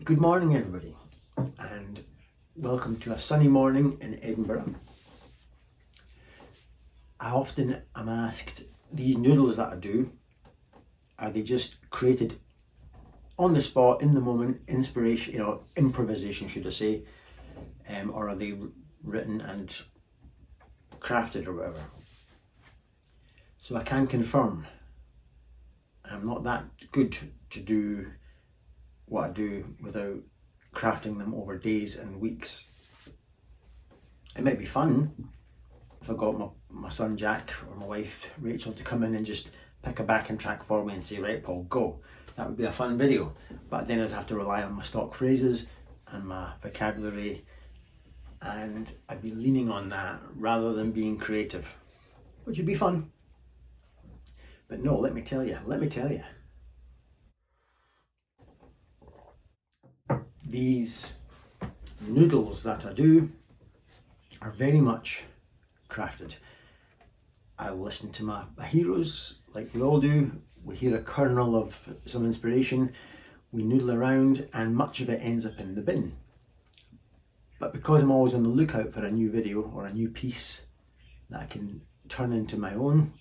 Good morning, everybody, and welcome to a sunny morning in Edinburgh. I often am asked, these noodles that I do, are they just created on the spot, in the moment, inspiration, improvisation, should I say, or are they written and crafted or whatever. So I can confirm I'm not that good to do what I do without crafting them over days and weeks. It might be fun if I got my son Jack or my wife Rachel to come in and just pick a backing track for me and say, right Paul, go. That would be a fun video. But then I'd have to rely on my stock phrases and my vocabulary, and I'd be leaning on that rather than being creative, which would be fun. But no, let me tell you, these noodles that I do are very much crafted. I listen to my heroes like we all do. We hear a kernel of some inspiration, we noodle around, and much of it ends up in the bin. But because I'm always on the lookout for a new video or a new piece that I can turn into my own,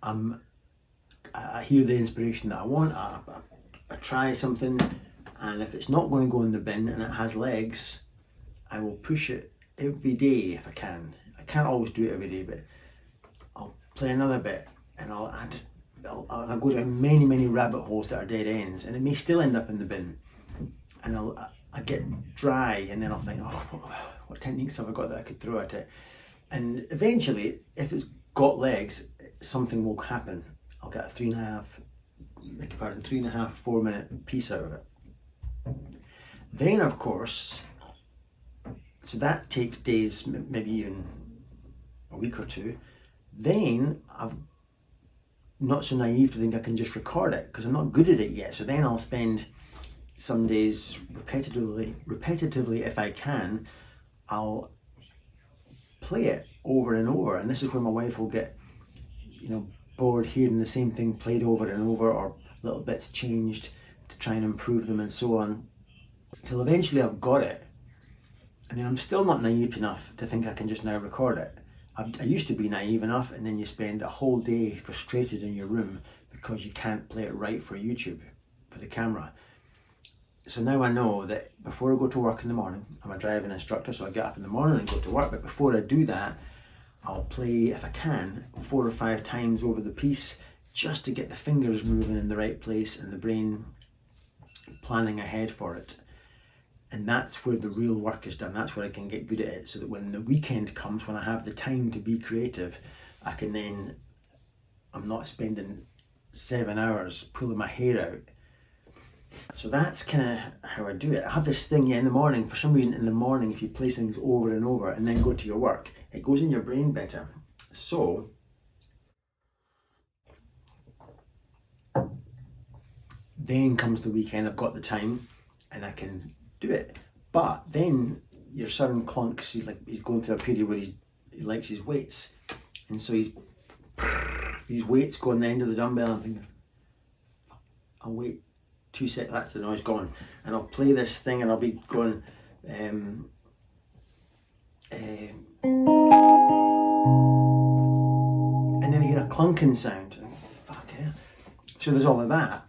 I hear the inspiration that I want, I try something, and if it's not going to go in the bin and it has legs, I will push it every day if I can. I can't always do it every day, but I'll play another bit and I'll go down many rabbit holes that are dead ends, and it may still end up in the bin, and I get dry, and then I'll think, oh, what techniques have I got that I could throw at it? And eventually, if it's got legs, something will happen. I'll get a 3.5, 4 minute piece out of it. Then of course, so that takes days, maybe even a week or two. Then I'm not so naive to think I can just record it, because I'm not good at it yet. So then I'll spend some days repetitively if I can, I'll play it over and over. And this is where my wife will get, bored hearing the same thing played over and over, or little bits changed to try and improve them and so on, till eventually I've got it. And then I'm still not naive enough to think I can just now record it. I used to be naive enough, and then you spend a whole day frustrated in your room because you can't play it right for YouTube, for the camera. So now I know that before I go to work in the morning, I'm a driving instructor, so I get up in the morning and go to work, but before I do that, I'll play, if I can, 4 or 5 times over the piece, just to get the fingers moving in the right place and the brain planning ahead for it. And that's where the real work is done. That's where I can get good at it, so that when the weekend comes, when I have the time to be creative, I'm not spending 7 hours pulling my hair out. So that's kind of how I do it. I have this thing in the morning, for some reason in the morning, if you play things over and over and then go to your work, it goes in your brain better. So then comes the weekend, I've got the time and I can do it. But then your son clunks, he's going through a period where he likes his weights, and so these weights go on the end of the dumbbell. I'm thinking, I'll wait 2 seconds, that's the noise gone, and I'll play this thing and I'll be going and then I hear a clunking sound. Fuck yeah. So there's all of that.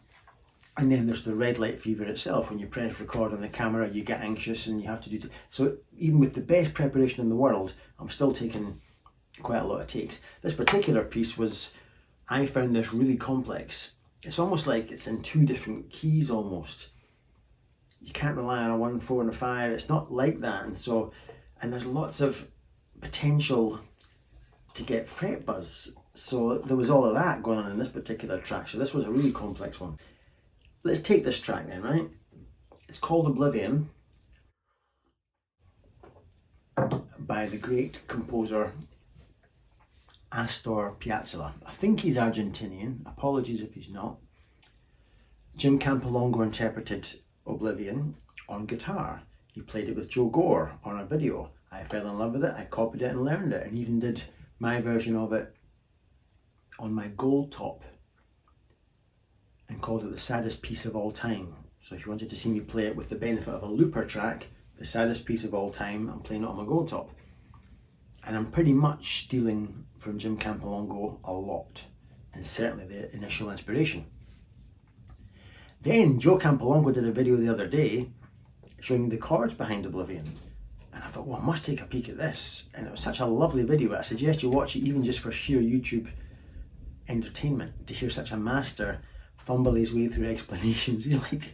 And then there's the red light fever itself. When you press record on the camera, you get anxious and you have to do... So even with the best preparation in the world, I'm still taking quite a lot of takes. This particular piece I found this really complex. It's almost like it's in 2 different keys almost. You can't rely on a 1, 4 and a 5. It's not like that. And there's lots of potential to get fret buzz. So there was all of that going on in this particular track. So this was a really complex one. Let's take this track then, right? It's called Oblivion by the great composer Astor Piazzolla. I think he's Argentinian, apologies if he's not. Jim Campolongo interpreted Oblivion on guitar. He played it with Joe Gore on a video. I fell in love with it, I copied it and learned it, and even did my version of it on my gold top and called it the saddest piece of all time. So if you wanted to see me play it with the benefit of a looper track, the saddest piece of all time, I'm playing it on my gold top. And I'm pretty much stealing from Jim Campolongo a lot, and certainly the initial inspiration. Then Joe Campolongo did a video the other day showing the chords behind Oblivion. thought, well, I must take a peek at this. And it was such a lovely video. I suggest you watch it even just for sheer YouTube entertainment, to hear such a master fumble his way through explanations. He's like,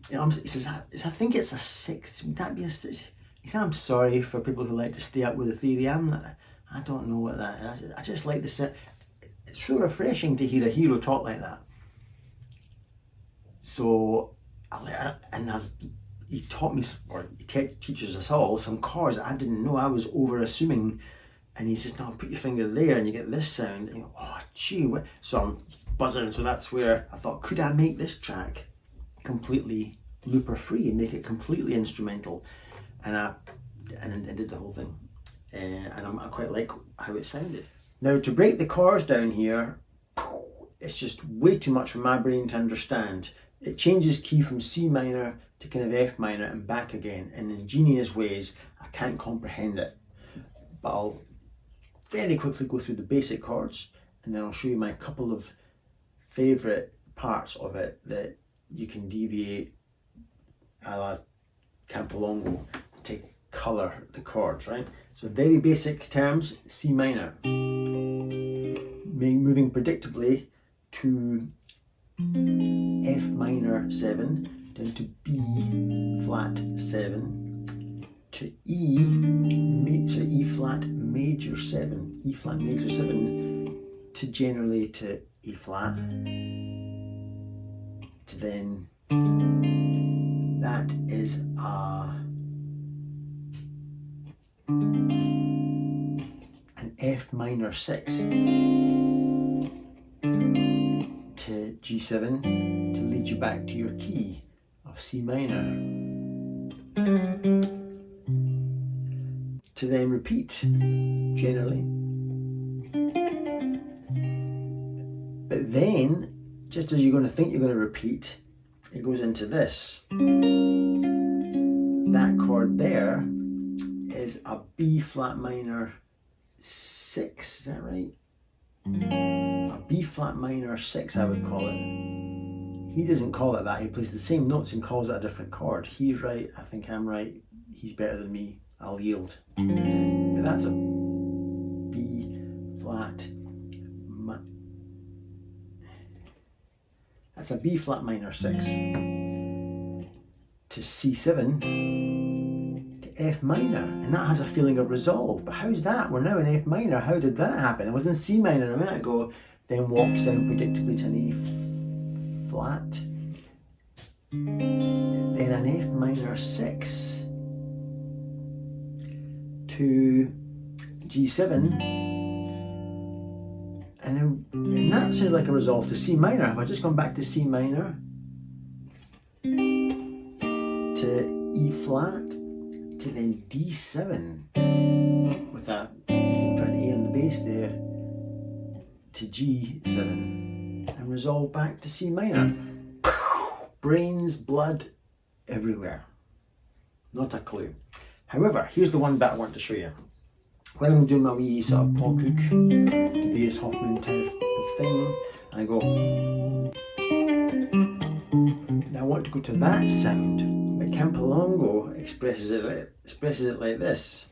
he says, I think it's a 6. Would that be a 6? He said, I'm sorry for people who like to stay up with the theory. I don't know what that is. I just like to sit. It's so refreshing to hear a hero talk like that. So, he taught me, or he teaches us all some chords that I didn't know. I was over assuming. And he says, no, put your finger there and you get this sound. And you go, oh, gee, what? So I'm buzzing. So that's where I thought, could I make this track completely looper free and make it completely instrumental? And I did the whole thing. And I quite like how it sounded. Now, to break the chords down here, it's just way too much for my brain to understand. It changes key from C minor to kind of F minor and back again in ingenious ways. I can't comprehend it. But I'll very quickly go through the basic chords, and then I'll show you my couple of favourite parts of it that you can deviate a la Campolongo to colour the chords, right? So very basic terms, C minor. Moving predictably to F minor 7, down to B flat 7, to E flat major 7, E flat major 7, to generally to E flat, to then that is an F minor 6, to G7 to lead you back to your key of C minor, to then repeat generally. But then, just as you're going to think you're going to repeat, it goes into this. That chord there is a B flat minor 6, is that right? A B flat minor 6, I would call it. He doesn't call it that, he plays the same notes and calls it a different chord. He's right, I think I'm right, he's better than me, I'll yield. But that's a B flat, that's a B flat minor 6, to C7, to F minor, and that has a feeling of resolve. But how's that? We're now in F minor. How did that happen? It was in C minor a minute ago, then walks down predictably to an E flat, then an F minor 6, to G7, and that sounds like a resolve to C minor. Have I just gone back to C minor, to E flat, to then D7, with that, you can put an A on the bass there, to G7, and resolve back to C minor. Brains, blood, everywhere. Not a clue. However, here's the one bit I want to show you. When I'm doing my wee sort of Paul Cook, Tobias Hoffman type of thing, and I go, now I want to go to that sound, but Campolongo expresses it like this.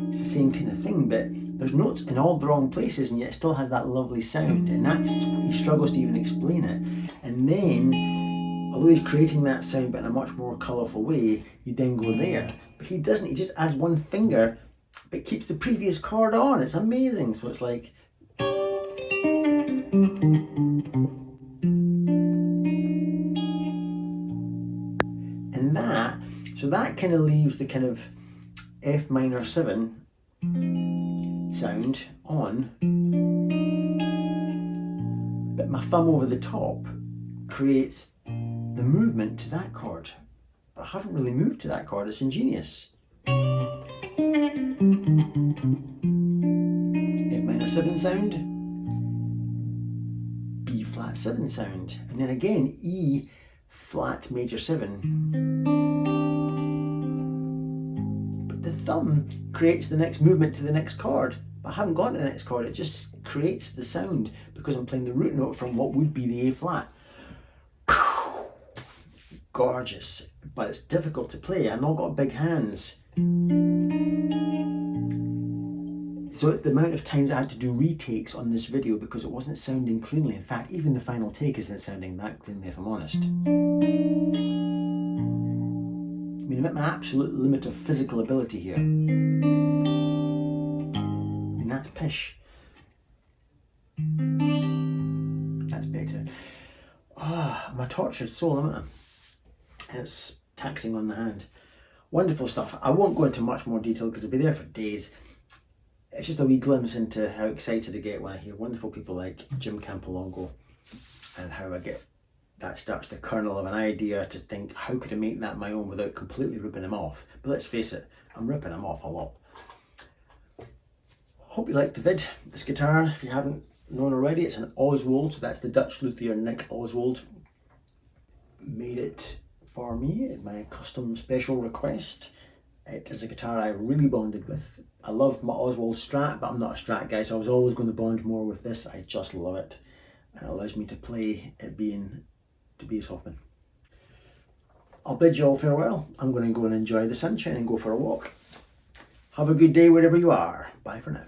It's the same kind of thing, but there's notes in all the wrong places, and yet it still has that lovely sound, and that's, he struggles to even explain it. And then, although he's creating that sound but in a much more colourful way, you then go there. But he doesn't, he just adds one finger but keeps the previous chord on. It's amazing. So it's like, and that, so that kind of leaves the kind of F minor 7 sound on, but my thumb over the top creates the movement to that chord. But I haven't really moved to that chord, it's ingenious. F minor 7 sound, B flat 7 sound, and then again E flat major 7. But the thumb creates the next movement to the next chord. But I haven't gone to the next chord, it just creates the sound because I'm playing the root note from what would be the A flat. Gorgeous, but it's difficult to play. I've not got big hands. So it's the amount of times I had to do retakes on this video because it wasn't sounding cleanly. In fact, even the final take isn't sounding that cleanly, if I'm honest. I mean, I'm at my absolute limit of physical ability here. I mean, that's pish. That's better. My tortured soul, am I? And it's taxing on the hand. Wonderful stuff. I won't go into much more detail because I'll be there for days. It's just a wee glimpse into how excited I get when I hear wonderful people like Jim Campolongo, and how I get that starts the kernel of an idea to think, how could I make that my own without completely ripping him off? But let's face it, I'm ripping him off a lot. Hope you liked the vid. This guitar, if you haven't known already, it's an Oswald, so that's the Dutch luthier Nick Oswald. Made it for me at my custom special request. It is a guitar I really bonded with. I love my Oswald Strat, but I'm not a Strat guy, so I was always going to bond more with this. I just love it. And it allows me to play it being Tobias Hoffman. I'll bid you all farewell. I'm going to go and enjoy the sunshine and go for a walk. Have a good day wherever you are. Bye for now.